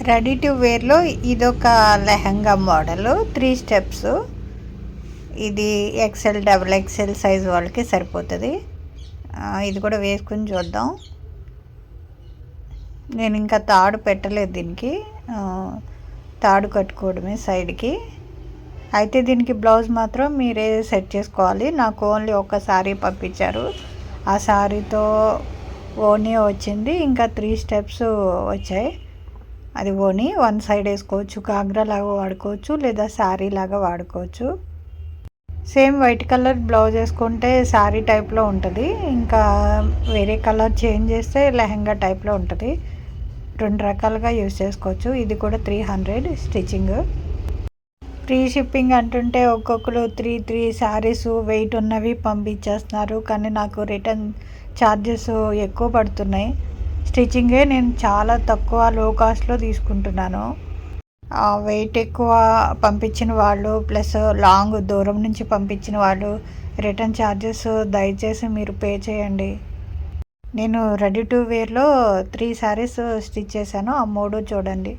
Ready to వేర్లో ఇదొక lehenga model 3 steps. ఇది XL double XL size వాళ్ళకి సరిపోతుంది. ఇది కూడా వేసుకుని చూద్దాం. నేను ఇంకా తాడు పెట్టలేదు దీనికి, తాడు కట్టుకోవడమే సైడ్కి. అయితే దీనికి బ్లౌజ్ మాత్రం మీరే సెట్ చేసుకోవాలి. నాకు ఓన్లీ ఒక శారీ పంపించారు, ఆ శారీతో ఓనీ వచ్చింది, ఇంకా 3 స్టెప్స్ వచ్చాయి. అది ఓని వన్ సైడ్ వేసుకోవచ్చు, కాగ్రా లాగా వాడుకోవచ్చు, లేదా శారీ లాగా వాడుకోవచ్చు. సేమ్ వైట్ కలర్ బ్లౌజ్ వేసుకుంటే శారీ టైప్లో ఉంటుంది, ఇంకా వేరే కలర్ చేంజ్ చేస్తే లెహంగా టైప్లో ఉంటుంది. 2 రకాలుగా యూజ్ చేసుకోవచ్చు. ఇది కూడా 300 స్టిచ్చింగ్. ఫ్రీ షిప్పింగ్ అంటుంటే ఒక్కొక్కరు 3 శారీస్ వెయిట్ ఉన్నవి పంపించేస్తున్నారు, కానీ నాకు రిటర్న్ ఛార్జెస్ ఎక్కువ పడుతున్నాయి. స్టిచ్చింగే నేను చాలా తక్కువ లో కాస్ట్లో తీసుకుంటున్నాను. వెయిట్ ఎక్కువ పంపించిన వాళ్ళు ప్లస్ లాంగ్ దూరం నుంచి పంపించిన వాళ్ళు రిటర్న్ ఛార్జెస్ దయచేసి మీరు పే చేయండి. నేను రెడీ టు వేర్లో 3 శారీస్ స్టిచ్ చేశాను, ఆ 3 చూడండి.